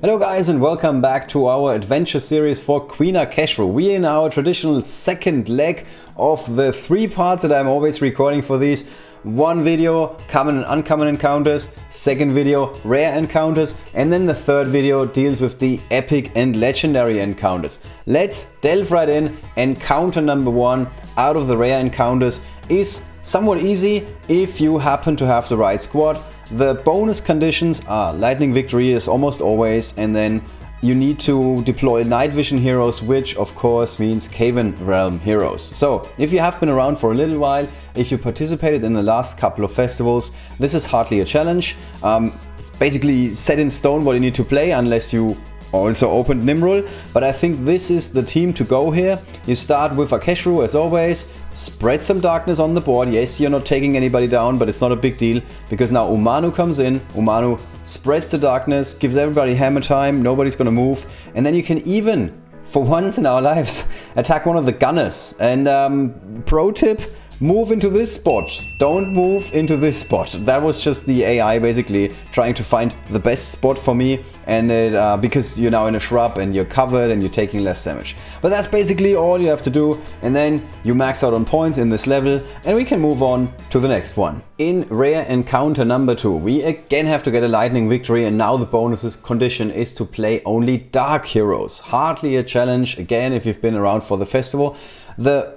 Hello guys and welcome back to our adventure series for Queen Aceshru. We are in our traditional second leg of the 3 parts that I'm always recording for these. One video, common and uncommon encounters, second video, rare encounters, and then the third video deals with the epic and legendary encounters. Let's delve right in. Encounter number 1 out of the rare encounters is somewhat easy if you happen to have the right squad. The bonus conditions are lightning victory as almost always, and then you need to deploy night vision heroes, which of course means Caven Realm heroes. So if you have been around for a little while, if you participated in the last couple of festivals, this is hardly a challenge. It's basically set in stone what you need to play unless you also opened Nimrul, but I think this is the team to go here. You start with Aceshru as always, spread some darkness on the board. Yes, you're not taking anybody down, but it's not a big deal because now Umanu comes in. Umanu spreads the darkness, gives everybody hammer time, nobody's gonna move, and then you can even, for once in our lives, attack one of the gunners. And pro tip, move into this spot. Don't move into this spot. That was just the AI basically trying to find the best spot for me, and because you're now in a shrub and you're covered and you're taking less damage. But that's basically all you have to do, and then you max out on points in this level and we can move on to the next one. In rare encounter number 2, we again have to get a lightning victory, and now the bonuses condition is to play only dark heroes. Hardly a challenge again if you've been around for the festival. The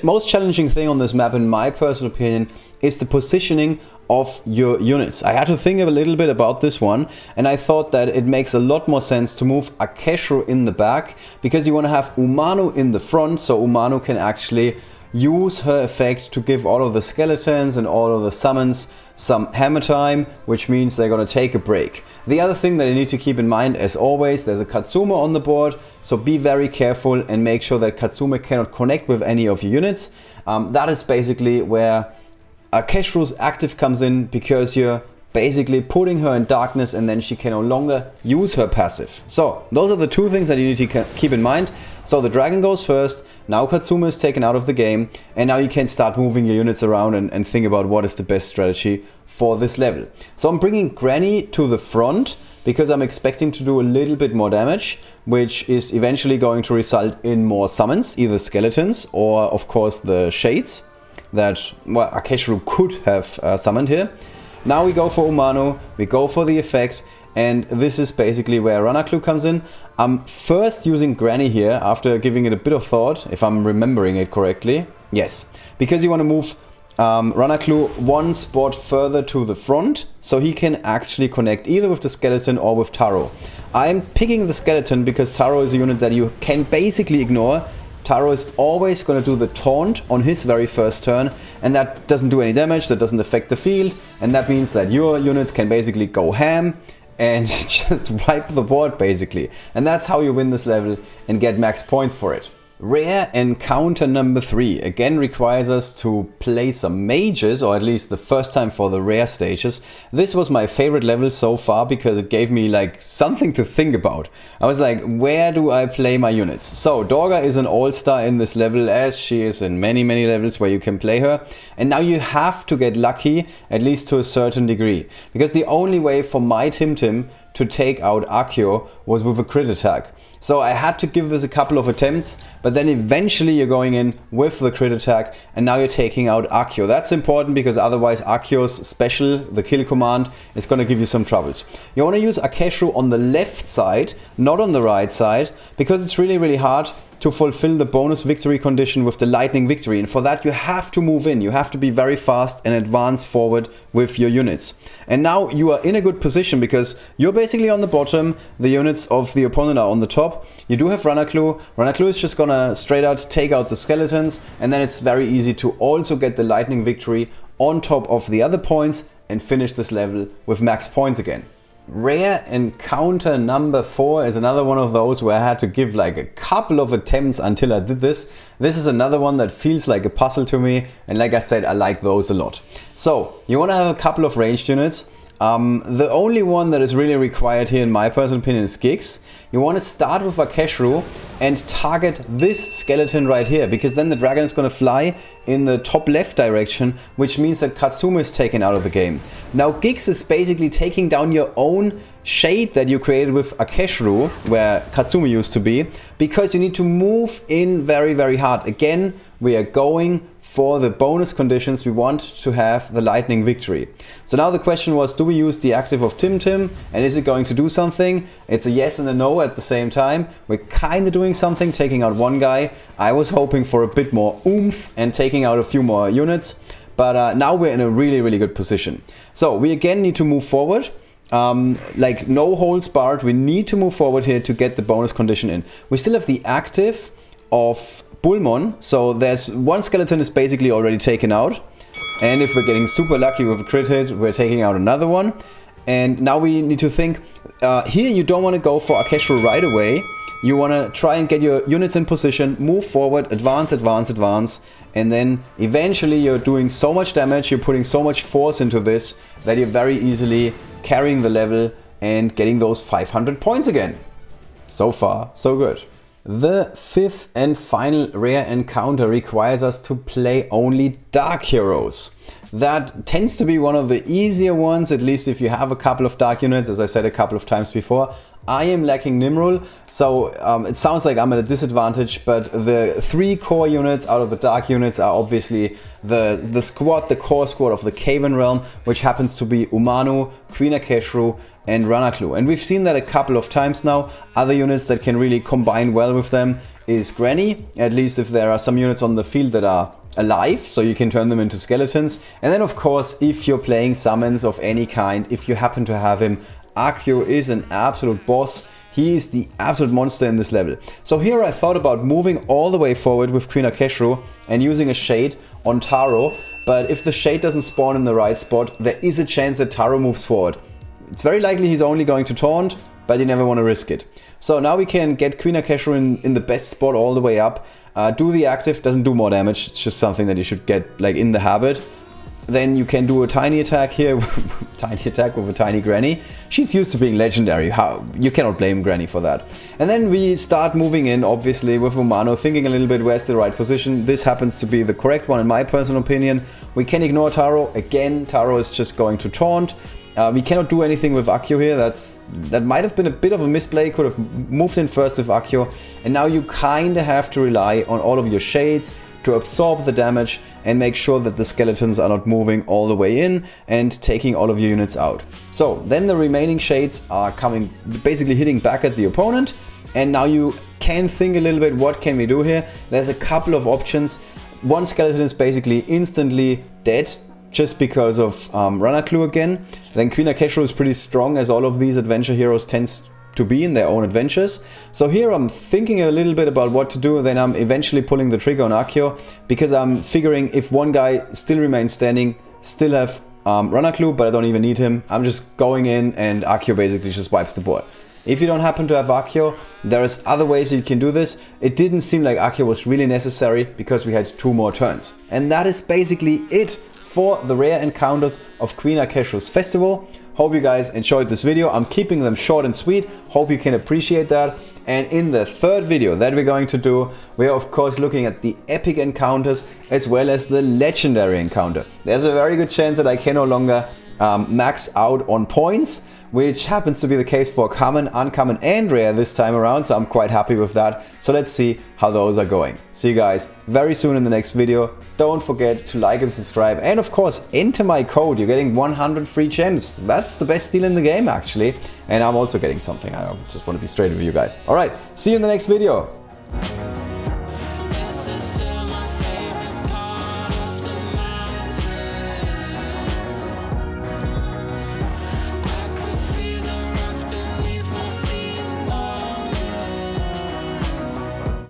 most challenging thing on this map, in my personal opinion, is the positioning of your units. I had to think a little bit about this one, and I thought that it makes a lot more sense to move Aceshru in the back, because you want to have Umanu in the front, so Umanu can actually use her effect to give all of the skeletons and all of the summons some hammer time, which means they're going to take a break. The other thing that you need to keep in mind, as always, there's a Katsume on the board, so be very careful and make sure that Katsume cannot connect with any of your units. That is basically where Aceshru's active comes in, because you're basically putting her in darkness and then she can no longer use her passive. So those are the 2 things that you need to keep in mind. So the dragon goes first, now Katsume is taken out of the game, and now you can start moving your units around and think about what is the best strategy for this level. So I'm bringing Granny to the front because I'm expecting to do a little bit more damage, which is eventually going to result in more summons, either skeletons or of course the shades that, well, Aceshru could have summoned here. Now we go for Umanu, we go for the effect, and this is basically where Ranaklu comes in. I'm first using Granny here after giving it a bit of thought, if I'm remembering it correctly. Yes, because you want to move Ranaklu 1 spot further to the front, so he can actually connect either with the skeleton or with Taro. I'm picking the skeleton because Taro is a unit that you can basically ignore. Taro is always going to do the taunt on his very first turn, and that doesn't do any damage, that doesn't affect the field, and that means that your units can basically go ham and just wipe the board basically. And that's how you win this level and get max points for it. Rare encounter number 3 again requires us to play some mages, or at least the first time for the rare stages. This was my favorite level so far because it gave me like something to think about. I was like, where do I play my units? So Dorga is an all-star in this level, as she is in many levels where you can play her. And now you have to get lucky, at least to a certain degree, because the only way for my Tim to take out Akio was with a crit attack. So I had to give this a couple of attempts, but then eventually you're going in with the crit attack, and now you're taking out Akio. That's important because otherwise Akio's special, the kill command, is going to give you some troubles. You want to use Aceshru on the left side, not on the right side, because it's really hard to fulfill the bonus victory condition with the lightning victory, and for that you have to move in, you have to be very fast and advance forward with your units. And now you are in a good position because you're basically on the bottom, the units of the opponent are on the top. You do have Ranaklu. Ranaklu is just gonna straight out take out the skeletons, and then it's very easy to also get the lightning victory on top of the other points and finish this level with max points again. Rare encounter number 4 is another one of those where I had to give like a couple of attempts until I did this. This is another one that feels like a puzzle to me, and like I said, I like those a lot. So you want to have a couple of ranged units. The only one that is really required here, in my personal opinion, is Gix. You want to start with Aceshru and target this skeleton right here, because then the dragon is going to fly in the top left direction, which means that Katsume is taken out of the game. Now Gix is basically taking down your own shade that you created with Aceshru, where Katsumi used to be, because you need to move in very, very hard. Again, we are going for the bonus conditions. We want to have the lightning victory. So now the question was, do we use the active of Tim Tim, and is it going to do something? It's a yes and a no at the same time. We're kind of doing something, taking out one guy. I was hoping for a bit more oomph and taking out a few more units, but now we're in a really, really good position. So we again need to move forward. Like no holds barred, we need to move forward here to get the bonus condition in. We still have the active of Bullmon, so there's one skeleton is basically already taken out, and if we're getting super lucky with a crit hit, we're taking out another one. And now we need to think, here you don't want to go for Aceshru right away. You want to try and get your units in position, move forward, advance, advance, advance, and then eventually you're doing so much damage, you're putting so much force into this that you're very easily carrying the level and getting those 500 points again. So far, so good. The fifth and final rare encounter requires us to play only Dark Heroes. That tends to be one of the easier ones, at least if you have a couple of Dark units, as I said a couple of times before. I am lacking Nimrul, so it sounds like I'm at a disadvantage, but the 3 core units out of the Dark units are obviously the core squad of the Caven Realm, which happens to be Umanu, Queen Aceshru and Ranaklu. And we've seen that a couple of times now. Other units that can really combine well with them is Granny, at least if there are some units on the field that are alive, so you can turn them into skeletons. And then of course, if you're playing summons of any kind, if you happen to have him, Accio is an absolute boss. He is the absolute monster in this level. So here I thought about moving all the way forward with Queen Aceshru and using a shade on Taro, but if the shade doesn't spawn in the right spot, there is a chance that Taro moves forward. It's very likely he's only going to taunt, but you never want to risk it. So now we can get Queen Aceshru in the best spot all the way up. Do the active, doesn't do more damage, it's just something that you should get like in the habit. Then you can do a tiny attack here, tiny attack with a tiny Granny. She's used to being legendary, you cannot blame Granny for that. And then we start moving in, obviously, with Umano, thinking a little bit where's the right position. This happens to be the correct one in my personal opinion. We can ignore Taro. Again, Taro is just going to taunt. We cannot do anything with Accio here. That might have been a bit of a misplay. Could have moved in first with Accio. And now you kind of have to rely on all of your shades to absorb the damage and make sure that the skeletons are not moving all the way in and taking all of your units out. So then the remaining shades are coming, basically hitting back at the opponent. And now you can think a little bit, what can we do here? There's a couple of options. One skeleton is basically instantly dead, just because of Ranaklu again. Then Queen Aceshru is pretty strong, as all of these adventure heroes tends to be in their own adventures. So here I'm thinking a little bit about what to do, then I'm eventually pulling the trigger on Accio, because I'm figuring if one guy still remains standing, still have Ranaklu, but I don't even need him. I'm just going in and Accio basically just wipes the board. If you don't happen to have Accio, there's other ways you can do this. It didn't seem like Accio was really necessary because we had 2 more turns. And that is basically it for the rare encounters of Queen Aceshru's festival. Hope you guys enjoyed this video. I'm keeping them short and sweet. Hope you can appreciate that. And in the third video that we're going to do, we're of course looking at the epic encounters as well as the legendary encounter. There's a very good chance that I can no longer max out on points, which happens to be the case for common, uncommon and rare this time around, so I'm quite happy with that. So let's see how those are going. See you guys very soon in the next video. Don't forget to like and subscribe, and of course enter my code. You're getting 100 free gems. That's the best deal in the game actually, and I'm also getting something. I just want to be straight with you guys. Alright, see you in the next video.